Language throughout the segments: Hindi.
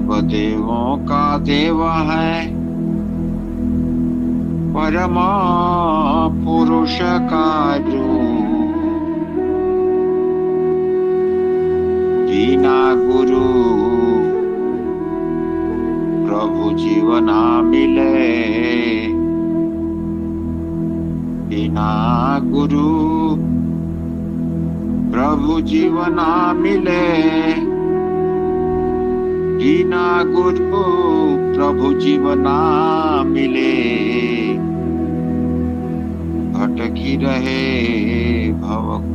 सब देवों का देव है, परमा पुरुष का रूप, बिना गुरु प्रभु जीवना मिले, बिना गुरु प्रभु जीवना मिले, बिना गुरु प्रभु जीवना मिले, भटकी रहे भवकूप,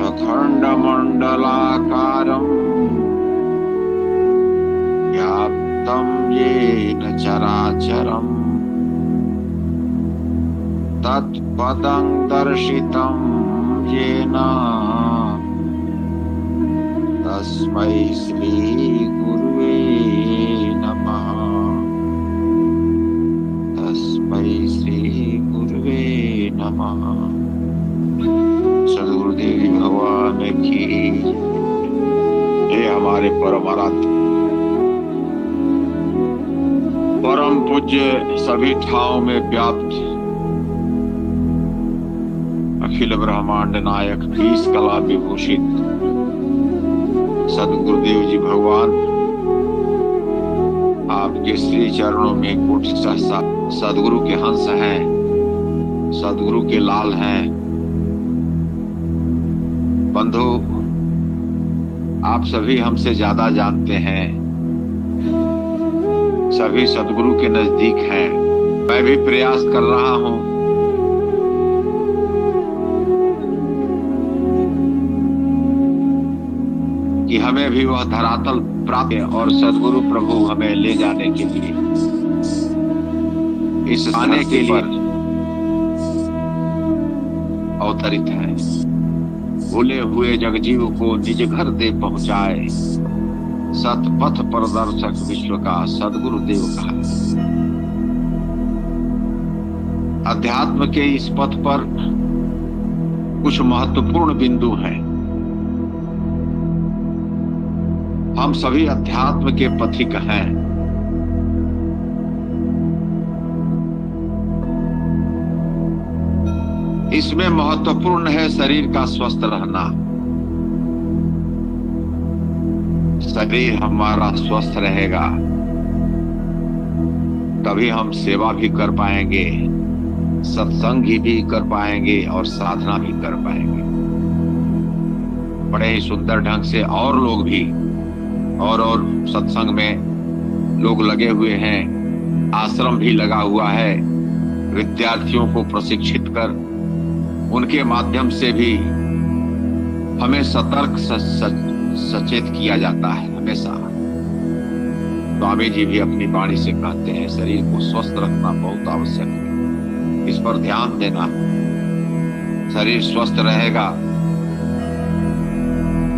अखंड मंडलाकारं व्याप्तं येन चराचरम् तत्पदं दर्शितं येन तस्मै श्री गुरुवे नमः, तस्मै श्री गुरुवे नमः। सद्गुरुदेव भगवान की हे हमारे परमाराध्य परम पूज्य सभी ठावों में व्याप्त अखिल ब्रह्मांड नायक 20 कला विभूषित सद्गुरुदेव जी भगवान, आपके श्री चरणों में कोटि सहसा सद्गुरु के हंस हैं, सद्गुरु के लाल हैं। बंधु, आप सभी हमसे ज्यादा जानते हैं, सभी सद्गुरु के नजदीक हैं। मैं भी प्रयास कर रहा हूं कि हमें भी वह धरातल प्राप्त है और सद्गुरु प्रभु हमें ले जाने के लिए, इस आने के लिए अवतरित है। भूले हुए जगजीव को निज घर दे पहुंचाए, सतपथ प्रदर्शक विश्व का सद्गुरुदेव कहा। अध्यात्म के इस पथ पर कुछ महत्वपूर्ण बिंदु हैं। हम सभी अध्यात्म के पथिक हैं। इसमें महत्वपूर्ण है शरीर का स्वस्थ रहना। शरीर हमारा स्वस्थ रहेगा तभी हम सेवा भी कर पाएंगे, सत्संग भी कर पाएंगे और साधना भी कर पाएंगे बड़े ही सुंदर ढंग से। और लोग भी और सत्संग में लोग लगे हुए हैं, आश्रम भी लगा हुआ है। विद्यार्थियों को प्रशिक्षित कर उनके माध्यम से भी हमें सतर्क सचेत किया जाता है हमेशा। स्वामी जी भी अपनी वाणी से कहते हैं, शरीर को स्वस्थ रखना बहुत आवश्यक है, इस पर ध्यान देना। शरीर स्वस्थ रहेगा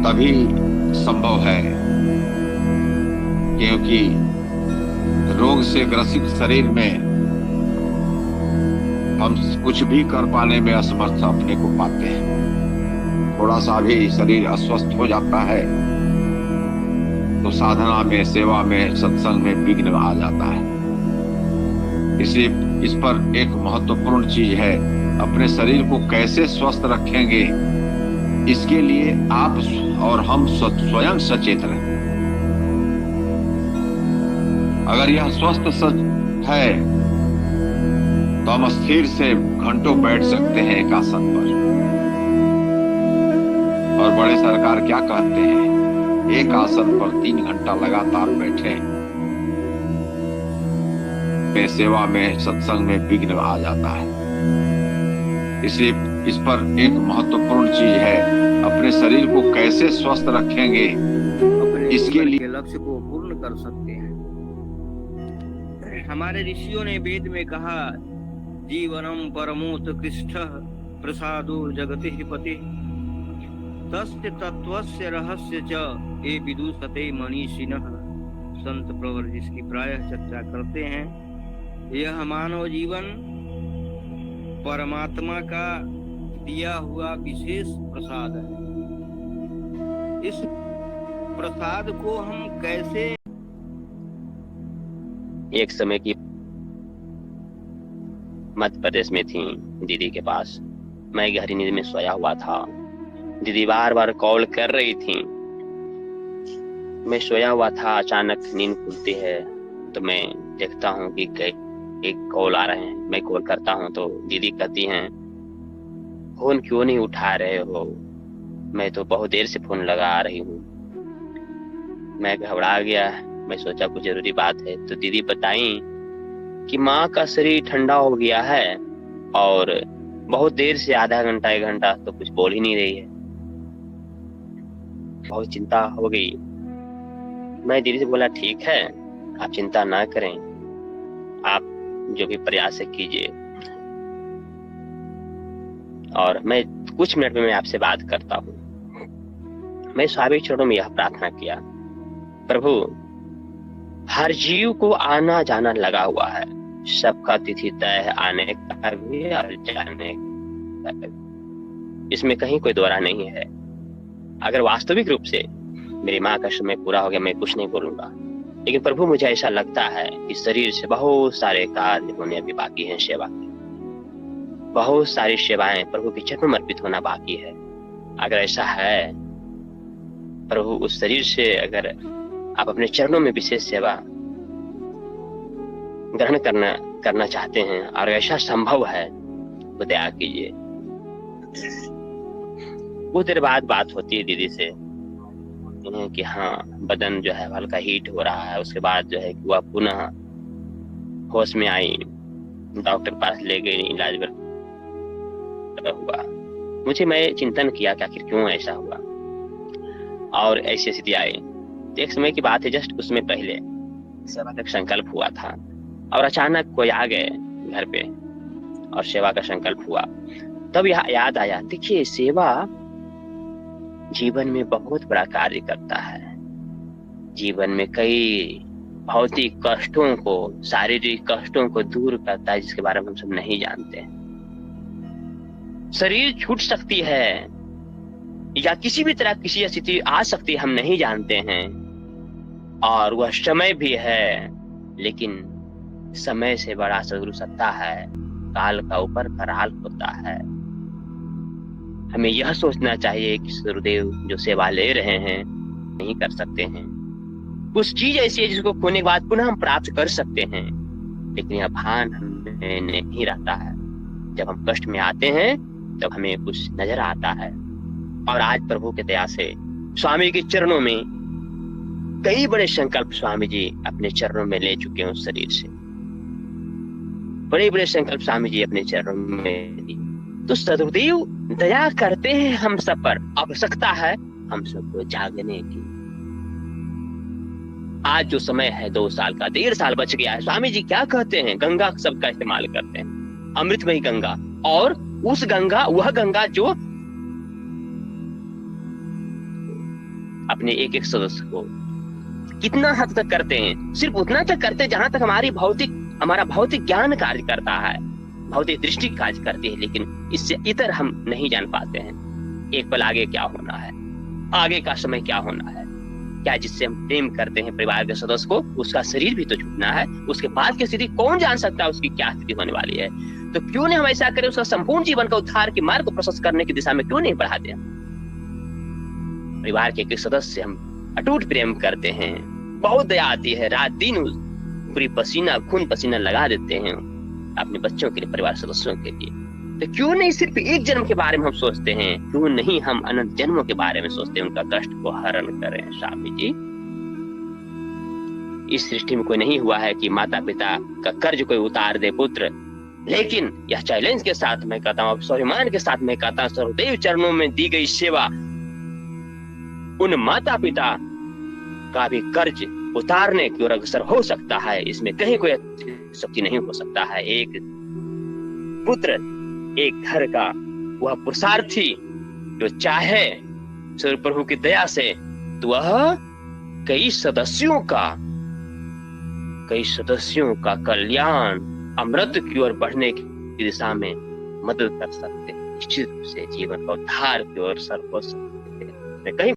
तभी संभव है, क्योंकि रोग से ग्रसित शरीर में हम कुछ भी कर पाने में असमर्थ अपने को पाते हैं। थोड़ा सा भी शरीर अस्वस्थ हो जाता है तो साधना में, सेवा में, सत्संग में विघ्न आ जाता है। इसलिए इस पर एक महत्वपूर्ण चीज है, अपने शरीर को कैसे स्वस्थ रखेंगे, इसके लिए आप और हम स्वयं सचेत रहें। अगर यह स्वस्थ है तो हम स्थिर से घंटों बैठ सकते हैं एक आसन पर। और बड़े सरकार क्या कहते हैं, एक आसन पर 3 घंटा लगातार बैठे, में सेवा में, सत्संग में विघ्न आ जाता है। इसलिए इस पर एक महत्वपूर्ण चीज है, अपने शरीर को कैसे स्वस्थ रखेंगे, इसके लिए लक्ष्य को पूर्ण कर सकते हैं। हमारे ऋषियों ने वेद में कहा, जीवनम परमोत्कृष्ट प्रसादो जगति पति तस्य तत्वस्य रहस्य च ये विदुषते मनीषिणः। संत प्रवर जिसकी प्रायः चर्चा करते हैं, यह मानव जीवन परमात्मा का दिया हुआ विशेष प्रसाद है। इस प्रसाद को हम कैसे। एक समय की मध्य प्रदेश में थी दीदी के पास। मैं गहरी नींद में सोया हुआ था। दीदी बार बार कॉल कर रही थी। मैं सोया हुआ था, अचानक नींद खुलती है तो मैं देखता हूँ कि एक कॉल आ रहे हैं। मैं कॉल करता हूँ तो दीदी कहती हैं, फोन क्यों नहीं उठा रहे हो? मैं तो बहुत देर से फोन लगा रही हूँ। मैं घबरा गया। मैं सोचा कुछ जरूरी बात है तो दीदी बताई कि माँ का शरीर ठंडा हो गया है और बहुत देर से आधा घंटा 1 घंटा तो कुछ बोल ही नहीं रही है। बहुत चिंता हो गई। मैं दीदी से बोला, ठीक है, आप चिंता ना करें, आप जो भी प्रयास है कीजिए और मैं कुछ मिनट में मैं आपसे बात करता हूँ। मैं स्वामी चरणों में यह प्रार्थना किया, प्रभु, हर जीव को आना जाना लगा हुआ है। सबका तिथि तय है, आने का भी और जाने का भी। इसमें कहीं कोई दोहरा नहीं है। अगर वास्तविक रूप से मेरी माँ का समय पूरा हो गया, मैं कुछ नहीं बोलूंगा, लेकिन प्रभु मुझे ऐसा लगता है कि शरीर से बहुत सारे कार्य होने अभी बाकी हैं। सेवा के बहुत सारी सेवाएं प्रभु के चरणों में अर्पित होना बाकी है। अगर ऐसा है प्रभु, उस शरीर से अगर आप अपने चरणों में विशेष सेवा ग्रहण करना चाहते हैं और ऐसा संभव है तो दया कीजिए। कुछ देर बाद बात होती है दीदी से कि हाँ, बदन जो है हल्का हीट हो रहा है। उसके बाद जो है कि वह पुनः होश में आई, डॉक्टर पास ले गई, इलाज हुआ। मैं चिंतन किया कि आखिर क्यों ऐसा हुआ और ऐसी स्थिति आई। एक समय की बात है, जस्ट उसमें पहले सेवा का संकल्प हुआ था और अचानक कोई आ गए घर पे और सेवा का संकल्प हुआ। तब यह याद आया, देखिए, सेवा जीवन में बहुत बड़ा कार्य करता है। जीवन में कई भौतिक कष्टों को, शारीरिक कष्टों को दूर करता है, जिसके बारे में हम सब नहीं जानते हैं। शरीर छूट सकती है या किसी भी तरह किसी स्थिति आ सकती है, हम नहीं जानते हैं, और वह समय भी है, लेकिन समय से बड़ा सदगुरुसत्ता है, काल का ऊपर कराल होता है। हमें यह सोचना चाहिए कि गुरुदेव जो सेवा ले रहे हैं नहीं कर सकते हैं। कुछ चीज ऐसी है जिसको खोने के बाद पुनः हम प्राप्त कर सकते हैं, लेकिन यह भान हमें नहीं रहता है। जब हम कष्ट में आते हैं तब हमें कुछ नजर आता है। और आज प्रभु के दया से स्वामी के चरणों में कई बड़े संकल्प स्वामी जी अपने चरणों में ले चुके हैं। उस शरीर से बड़े बड़े संकल्प स्वामी जी अपने चरणों में। तो सदगुरुदेव दया करते हैं हम सब पर। आवश्यकता है हम सबको जागने की। आज जो समय है 2 साल का, 1.5 साल बच गया है। स्वामी जी क्या कहते हैं? गंगा शब्द का इस्तेमाल करते हैं, अमृतमयी गंगा। और उस गंगा, वह गंगा जो अपने एक एक सदस्य को कितना हद तक करते हैं, सिर्फ उतना तक करते हैं जहां तक हमारा भौतिक ज्ञान कार्य करता है, भौतिक दृष्टि कार्य करती है, लेकिन इससे इतर हम नहीं जान पाते हैं। एक पल आगे क्या होना है, आगे का समय क्या होना है। क्या जिससे हम प्रेम करते हैं परिवार के सदस्य को, उसका शरीर भी तो छूटना है। उसके बाद की स्थिति कौन जान सकता है, उसकी क्या स्थिति होने वाली है। तो क्यों नहीं हम ऐसा करें, उसका संपूर्ण जीवन का उद्धार के मार्ग को प्रशस्त करने की दिशा में क्यों नहीं बढ़ाते हैं। परिवार के एक सदस्य से हम अटूट प्रेम करते हैं, बहुत दया आती है, रात दिन पूरी खून पसीना लगा देते हैं अपने बच्चों के लिए, परिवार सदस्यों के लिए। तो क्यों नहीं सिर्फ एक जन्म के बारे में हम सोचते हैं, क्यों नहीं हम अनंत जन्मों के बारे में सोचते हैं, उनका कष्ट को हरण करें। स्वामी जी, इस सृष्टि में कोई नहीं हुआ है कि माता पिता का कर्ज कोई उतार दे पुत्र, लेकिन यह चैलेंज के साथ मैं कहता हूँ, स्वाभिमान के साथ मैं कहता हूँ, सर्वदेव चरणों में दी गई सेवा उन माता पिता का भी कर्ज उतारने की ओर अग्रसर हो सकता है। इसमें कहीं कोई शक्ति नहीं हो सकता है। एक पुत्र, एक घर का वह पुरुषार्थी जो चाहे सूर्य प्रभु की दया से, तो वह कई सदस्यों का कल्याण, अमृत की ओर बढ़ने की दिशा में मदद कर सकते हैं। निश्चित रूप से जीवन का उद्धार की ओर सर हो सकते हैं। कहीं